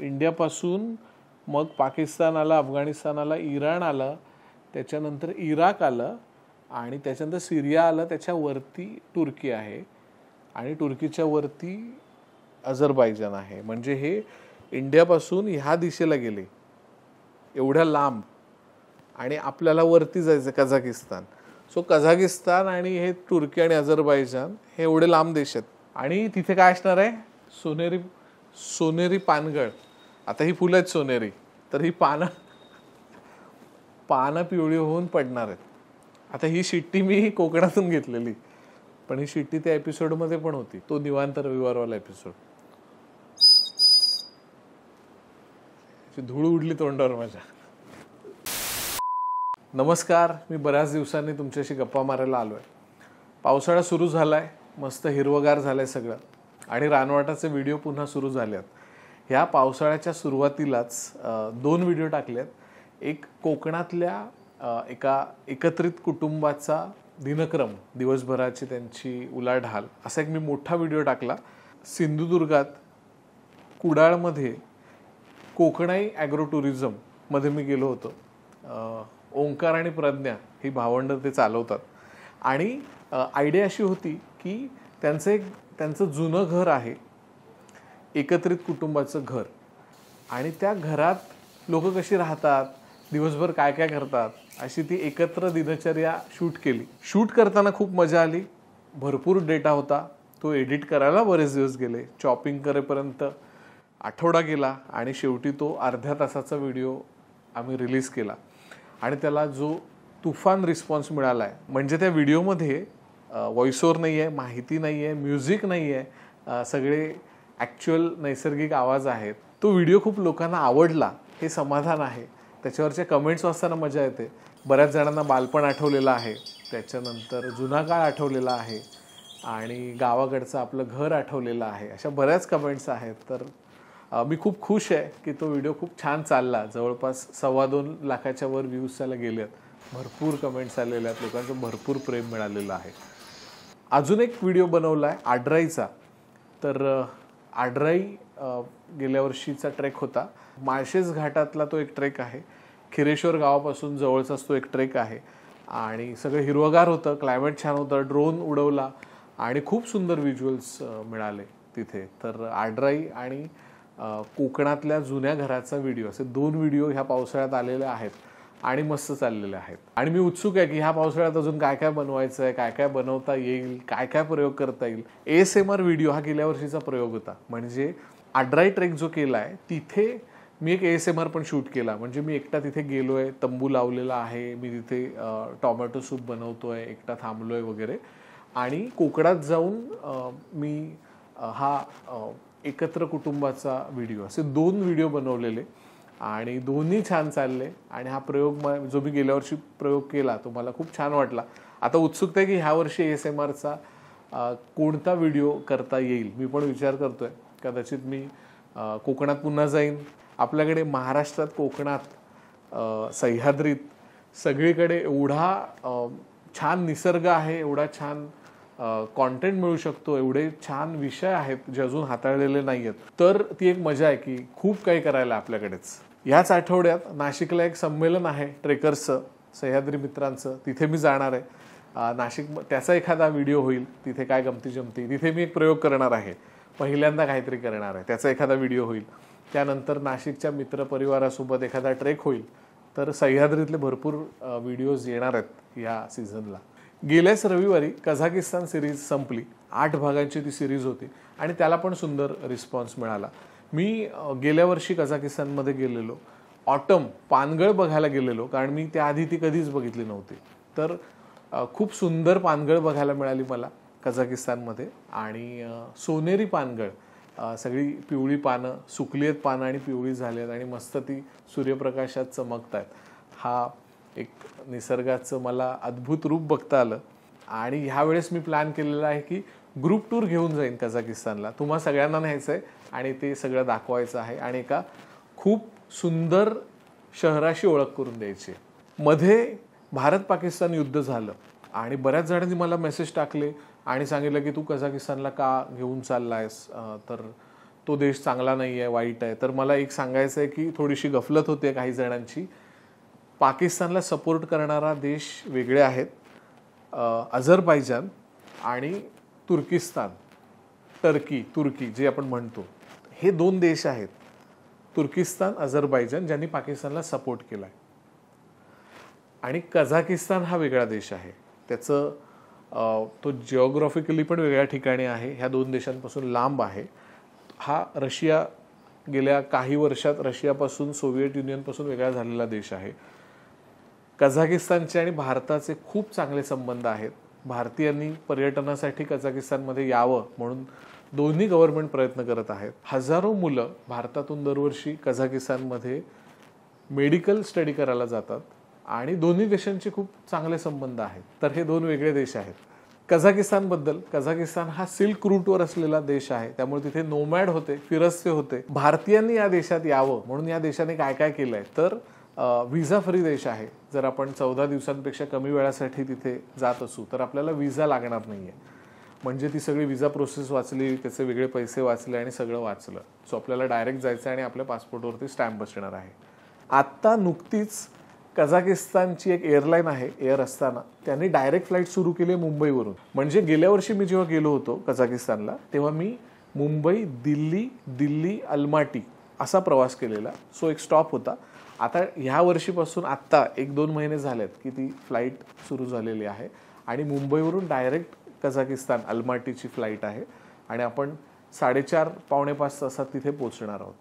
इंडियापासून मग पाकिस्तान आलं, अफगाणिस्तान आलं, इराण आलं, त्याच्यानंतर इराक आलं आणि त्याच्यानंतर सिरिया आलं, त्याच्यावरती तुर्की आहे आणि तुर्कीच्या वरती अझरबैजान आहे. म्हणजे हे इंडियापासून ह्या दिशेला गेले एवढ्या लांब आणि आपल्याला वरती जायचं कझाकिस्तान. सो कझाकिस्तान आणि हे तुर्की आणि अझरबैजान हे एवढे लांब देश आहेत. आणि तिथे काय असणार आहे? सोनेरी पानगळ. आता ही फुलं आहेत सोनेरी, तर ही पानं पिवळी होऊन पडणार आहेत. आता ही शिट्टी मी कोकणातून घेतलेली, पण ही शिट्टी त्या एपिसोडमध्ये पण होती, तो निवांत रविवारवाला एपिसोड. धूळ उडली तोंडावर माझ्या. नमस्कार, मी बऱ्याच दिवसांनी तुमच्याशी गप्पा मारायला आलो आहे. पावसाळा सुरू झाला आहे, मस्त हिरवगार झालं आहे सगळं आणि रानवाटाचे व्हिडिओ पुन्हा सुरू झाले आहेत. ह्या पावसाळ्याच्या सुरुवातीलाच 2 व्हिडिओ टाकलेत. एक कोकणातल्या एका एकत्रित कुटुंबाचा दिनक्रम, दिवसभराची त्यांची उलाढाल, असा एक मी मोठा व्हिडिओ टाकला. सिंधुदुर्गात कुडाळमध्ये कोकणाई ॲग्रो टुरिझममध्ये मी गेलो होतो. ओंकार आणि प्रज्ञा ही भावंडं ते चालवतात आणि आयडिया अशी होती की त्यांचं जुनं घर आहे, एकत्रित कुटुंबाचं घर, आणि त्या घरात लोक कशी राहतात, दिवसभर काय काय करतात, अशी ती एकत्र दिनचर्या शूट केली. शूट करताना खूप मजा आली, भरपूर डेटा होता, तो एडिट करायला बरेच दिवस गेले, चॉपिंग करेपर्यंत आठवडा गेला आणि शेवटी तो अर्ध्या तासाचा व्हिडिओ आम्ही रिलीज केला आणि त्याला जो तुफान रिस्पॉन्स मिळाला आहे. म्हणजे त्या व्हिडिओमध्ये व्हॉइस ओव्हर नाही आहे, माहिती नाही आहे, म्युझिक नाही आहे, सगळे ॲक्च्युअल नैसर्गिक आवाज आहेत. तो व्हिडिओ खूप लोकांना आवडला, हे समाधान आहे. त्याच्यावरच्या कमेंट्स वाचताना मजा येते. बऱ्याच जणांना बालपण आठवलेलं आहे, त्याच्यानंतर जुना काळ आठवलेला आहे आणि गावाकडचं आपलं घर आठवलेलं आहे, अशा बऱ्याच कमेंट्स आहेत. तर मी खूप खुश आहे की तो व्हिडिओ खूप छान चालला. जवळपास 2.25 लाखाच्या वर व्ह्यूज त्याला गेले आहेत, भरपूर कमेंट्स आलेले आहेत, लोकांचं भरपूर प्रेम मिळालेलं आहे. अजून एक व्हिडिओ बनवला आहे आडराईचा. तर आडराई गेल्या वर्षीचा ट्रेक होता. माळशेज घाटातला तो एक ट्रेक आहे, खिरेश्वर गावापासून जवळचाच तो एक ट्रेक आहे आणि सगळं हिरवगार होतं, क्लायमेट छान होतं, ड्रोन उडवला आणि खूप सुंदर व्हिज्युअल्स मिळाले तिथे. तर आडराई आणि कोकणातल्या जुन्या घराचा व्हिडिओ, असे 2 व्हिडिओ ह्या पावसाळ्यात आलेले आहेत आणि मस्त चाललेले आहेत. आणि मी उत्सुक आहे की ह्या पावसाळ्यात अजून काय काय बनवायचं आहे, काय काय बनवता येईल, काय काय प्रयोग करता येईल. ASMR व्हिडिओ हा गेल्या वर्षीचा प्रयोग होता. म्हणजे आडराई ट्रेक जो केला आहे तिथे मी एक ASMR पण शूट केला. म्हणजे मी एकटा तिथे गेलो आहे, तंबू लावलेला आहे, मी तिथे टोमॅटो सूप बनवतोय, एकटा थांबलोय वगैरे. आणि कोकणात जाऊन मी हा एकत्र कुटुंबाचा व्हिडिओ, असे 2 व्हिडिओ बनवलेले आणि दोन्ही छान चालले. आणि हा प्रयोग जो मी गेल्या वर्षी प्रयोग केला तो मला खूप छान वाटला. आता उत्सुकता आहे की ह्या वर्षी ASMRचा कोणता व्हिडिओ करता येईल. मी पण विचार करतोय, कदाचित मी कोकणात पुन्हा जाईन. आपल्याकडे महाराष्ट्रात, कोकणात, सह्याद्रीत सगळीकडे एवढा छान निसर्ग आहे, एवढा छान कॉन्टेंट मिळू शकतो, एवढे छान विषय आहेत जे अजून हाताळलेले नाही आहेत. तर ती एक मजा आहे की खूप काही करायला आपल्याकडेच. याच आठवड्यात नाशिकला एक संमेलन आहे ट्रेकर्सचं, सह्याद्री मित्रांचं, तिथे मी जाणार आहे. नाशिक त्याचा एखादा व्हिडिओ होईल, तिथे काय गमती जमती, तिथे मी एक प्रयोग करणार आहे, पहिल्यांदा काहीतरी करणार आहे, त्याचा एखादा व्हिडिओ होईल. त्यानंतर नाशिकच्या मित्रपरिवारासोबत एखादा ट्रेक होईल. तर सह्याद्रीतले भरपूर व्हिडिओज येणार आहेत या सीझनला. गेल्याच रविवारी कझाकिस्तान सिरीज संपली, 8 भागांची ती सिरीज होती आणि त्याला पण सुंदर रिस्पॉन्स मिळाला. मी गेल्या वर्षी कझाकिस्तानमध्ये गेलेलो, ऑटम पानगळ बघायला गेलेलो, कारण मी त्याआधी ती कधीच बघितली नव्हती. तर खूप सुंदर पानगळ बघायला मिळाली मला कझाकिस्तानमध्ये. आणि सोनेरी पानगळ, सगळी पिवळी पानं, सुकली आहेत पानं आणि पिवळी झाली आहेत आणि मस्त ती सूर्यप्रकाशात चमकत आहेत. हा एक निसर्गाचं मला अद्भुत रूप बघता आलं. आणि ह्यावेळेस मी प्लॅन केलेला आहे की ग्रुप टूर घेऊन जाईन कझाकिस्तानला. तुम्हा सगळ्यांना न्यायचं आहे आणि ते सगळं दाखवायचं आहे आणि एका खूप सुंदर शहराशी ओळख करून द्यायची. मध्ये भारत पाकिस्तान युद्ध झालं आणि बऱ्याच जणांनी मला मेसेज टाकले आणि सांगितलं की तू कझाकिस्तानला का घेऊन चाललायस. तर तो देश चांगला नाही आहे, वाईट आहे. तर मला एक सांगायचं आहे की थोडीशी गफलत होते काही जणांची. पाकिस्तानला सपोर्ट करणारा देश वेगळे आहेत. अझरबैजान आणि तुर्किस्तान, तुर्की जे आपण म्हणतो, हे 2 देश आहेत. तुर्किस्तान, अझरबैजान, ज्यांनी पाकिस्तानला सपोर्ट केला आहे. आणि कझाकिस्तान हा वेगळा देश आहे. त्याचं तो जिओग्राफिकली पण वेगळ्या ठिकाणी आहे. ह्या 2 देशांपासून लांब आहे. हा रशिया गेल्या काही वर्षात रशियापासून, सोव्हिएट युनियनपासून वेगळा झालेला देश आहे. कझाकिस्तानचे आणि भारताचे खूप चांगले संबंध आहेत. भारतीयांनी पर्यटनासाठी कझाकिस्तानमध्ये यावं म्हणून दोन्ही गव्हर्नमेंट प्रयत्न करत आहेत. हजारो मुलं भारतातून दरवर्षी कझाकिस्तानमध्ये मेडिकल स्टडी करायला जातात आणि दोन्ही देशांचे खूप चांगले संबंध आहेत. तर हे 2 वेगळे देश आहेत. कझाकिस्तान हा सिल्क रूटवर असलेला देश आहे. त्यामुळे तिथे नोमॅड होते, फिरस्ते होते. भारतीयांनी या देशात यावं म्हणून या देशाने काय काय केलंय तर विजा फ्री देश आहे. जर आपण 14 दिवसांपेक्षा कमी वेळासाठी तिथे जात असू तर आपल्याला विजा लागणार नाहीये. म्हणजे ती सगळी विजा प्रोसेस वाचली, त्याचे वेगळे पैसे वाचले आणि सगळं वाचलं. सो आपल्याला डायरेक्ट जायचं आणि आपल्या पासपोर्टवरती स्टॅम्प बसणार आहे. आत्ता नुकतीच कझाकिस्तानची एक एअरलाईन आहे, एअर अस्ताना, त्यांनी डायरेक्ट फ्लाईट सुरू केली मुंबईवरून. म्हणजे गेल्या वर्षी मी जेव्हा गेलो होतो कझाकिस्तानला तेव्हा मी मुंबई, दिल्ली, अल्माटी असा प्रवास केलेला. सो एक स्टॉप होता. आता ह्या वर्षीपासून आत्ता 1-2 महिने झालेत की ती फ्लाईट सुरू झालेली आहे आणि मुंबईवरून डायरेक्ट कझाकिस्तान, अल्माटीची फ्लाईट आहे आणि आपण 4:30-5:45 तासात तिथे पोहोचणार आहोत.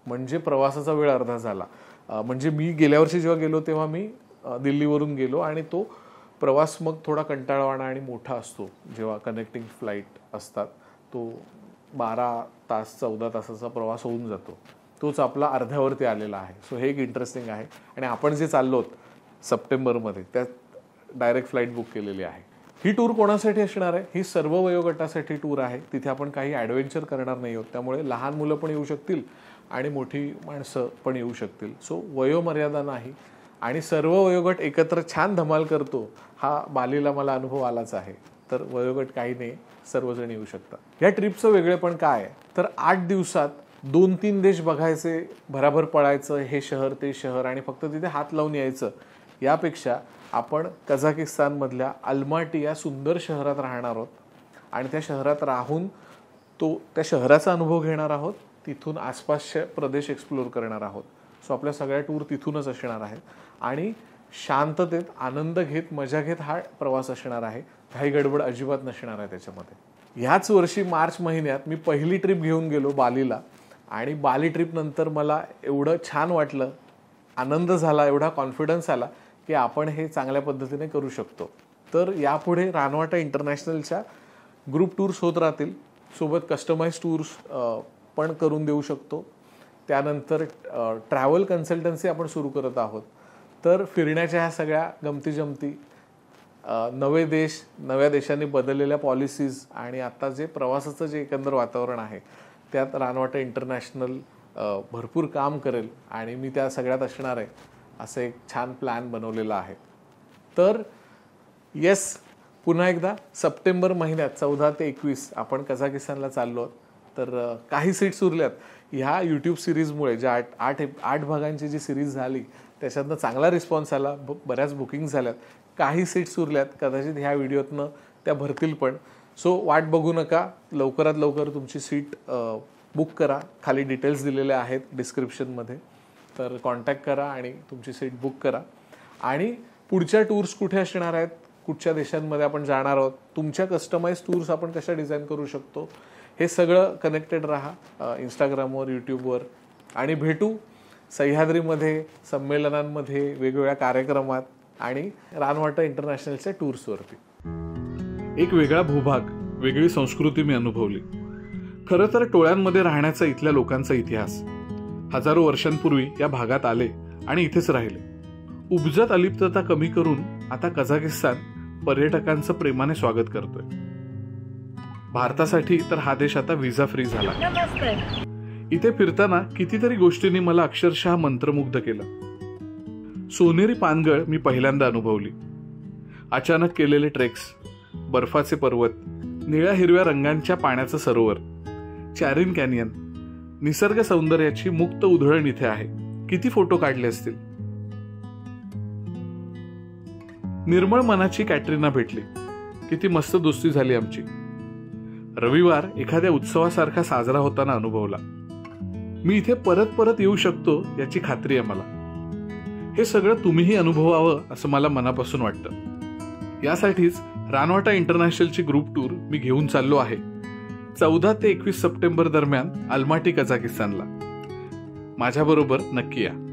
म्हणजे प्रवासाचा वेळ अर्धा झाला. म्हणजे मी गेल्या वर्षी जेव्हा गेलो तेव्हा मी दिल्लीवरून गेलो आणि तो प्रवास मग थोडा कंटाळवाणा आणि मोठा असतो. जेव्हा कनेक्टिंग फ्लाईट असतात तो 12 तास 14 तासाचा प्रवास होऊन जातो. तोच आपला अर्ध्यावरती आलेला आहे. सो हे एक इंटरेस्टिंग आहे. आणि आपण जे चाललोत सप्टेंबरमध्ये त्यात डायरेक्ट फ्लाईट बुक केलेली आहे. ही टूर कोणासाठी असणार आहे? ही सर्व वयोगटासाठी टूर आहे. तिथे आपण काही ॲडव्हेंचर करणार नाही आहोत. त्यामुळे लहान मुलं पण येऊ शकतील आणि मोठी माणसं पण येऊ शकतील. सो वयोमर्यादा नाही आणि सर्व वयोगट एकत्र छान धमाल करतो हा बालीला मला अनुभव आलाच आहे. तर वयोगट काही नाही, सर्वजण येऊ शकतात. या ट्रिपचं वेगळेपण काय आहे तर 8 दिवसात 2-3 देश बघायचे, भराभर पळायचं, हे शहर ते शहर आणि फक्त तिथे हात लावून यायचं. यापेक्षा आपण कझाकिस्तानमधल्या अल्माटी या सुंदर शहरात राहणार आहोत आणि त्या शहरात राहून त्या शहराचा अनुभव घेणार आहोत. तिथून आसपासचे प्रदेश एक्सप्लोर करणार आहोत. सो आपल्या सगळ्या टूर तिथूनच असणार आहेत आणि शांततेत, आनंद घेत, मजा घेत हा प्रवास असणार आहे. काही गडबड अजिबात नसणार आहे त्याच्यामध्ये. ह्याच वर्षी मार्च महिन्यात मी पहिली ट्रिप घेऊन गेलो बालीला आणि बाली ट्रिप नंतर मला एवढं छान वाटलं, आनंद झाला, एवढा कॉन्फिडन्स आला की आपण हे चांगल्या पद्धतीने करू शकतो. तर यापुढे रानवाटा इंटरनॅशनलच्या ग्रुप टूर्स होत राहतील. सोबत कस्टमाइज टूर्स पण करून देऊ शकतो. त्यानंतर ट्रॅव्हल कन्सल्टन्सी आपण सुरू करत आहोत. तर फिरण्याच्या ह्या सगळ्या गमती जमती, नवे देश, नव्या देशांनी बदललेल्या पॉलिसीज आणि आता जे प्रवासाचं जे एकंदर वातावरण आहे त्यात रानवाटा इंटरनॅशनल भरपूर काम करेल आणि मी त्या सगळ्यात असणार आहे असं एक छान प्लॅन बनवलेला आहे. तर येस, पुन्हा एकदा सप्टेंबर महिन्यात 14 ते 21 आपण कझाकिस्तानला चाललो आहोत. तर काही सीट्स उरल्यात. ह्या यूट्यूब सिरीजमुळे ज्या 8 भागांची जी सिरीज झाली त्याच्यातनं चांगला रिस्पॉन्स आला, बऱ्याच बुकिंग झाल्यात. काही सीट्स उरल्यात, कदाचित ह्या व्हिडिओतनं त्या भरतील पण. सो वाट बघू नका, लवकरात लवकर तुमची सीट बुक करा. खाली डिटेल्स दिलेले आहेत डिस्क्रिप्शनमध्ये. तर कॉन्टॅक्ट करा आणि तुमची सीट बुक करा. आणि पुढच्या टूर्स कुठे असणार आहेत, कुठच्या देशांमध्ये आपण जाणार आहोत, तुमच्या कस्टमाइज टूर्स आपण कशा डिझाईन करू शकतो, हे सगळं कनेक्टेड राहा इंस्टाग्रामवर, यूट्यूबवर. आणि भेटू सह्याद्रीमध्ये, संमेलनांमध्ये, वेगवेगळ्या कार्यक्रमात आणि रानवाटा इंटरनॅशनलच्या टूर्सवरती. एक वेगळा भूभाग, वेगळी संस्कृती मी अनुभवली. खरं तर टोळ्यांमध्ये राहण्याचा इथल्या लोकांचा इतिहास. हजारो वर्षांपूर्वी या भागात आले आणि इथेच राहिले. उपजत अलिप्तता कमी करून आता कझाकिस्तान पर्यटकांचं प्रेमाने स्वागत करतोय. भारतासाठी तर हा देश आता व्हिसा फ्री झाला. इथे फिरताना कितीतरी गोष्टींनी मला अक्षरशः मंत्रमुग्ध केलं. सोनेरी पानगळ मी पहिल्यांदा अनुभवली. अचानक केलेले ट्रेक्स, बर्फाचे पर्वत, निळ्या हिरव्या रंगांच्या पाण्याचं सरोवर, चॅरिन कॅनियन, निसर्ग सौंदर्याची मुक्त उधळण इथे आहे. किती फोटो काढले असतील. निर्मळ मनाची कॅटरीना भेटली. किती मस्त दोस्ती झाली आमची. रविवार एखाद्या उत्सवासारखा साजरा होताना अनुभवला. मी इथे परत परत येऊ शकतो याची खात्री आहे मला. हे सगळं तुम्हीही अनुभवावं असं मला मनापासून वाटतं. यासाठीच रानवाटा इंटरनॅशनलची ग्रुप टूर मी घेऊन चाललो आहे 14 ते 21 सप्टेंबर दरम्यान अल्माटी कझाकिस्तानला. माझ्याबरोबर नक्की या.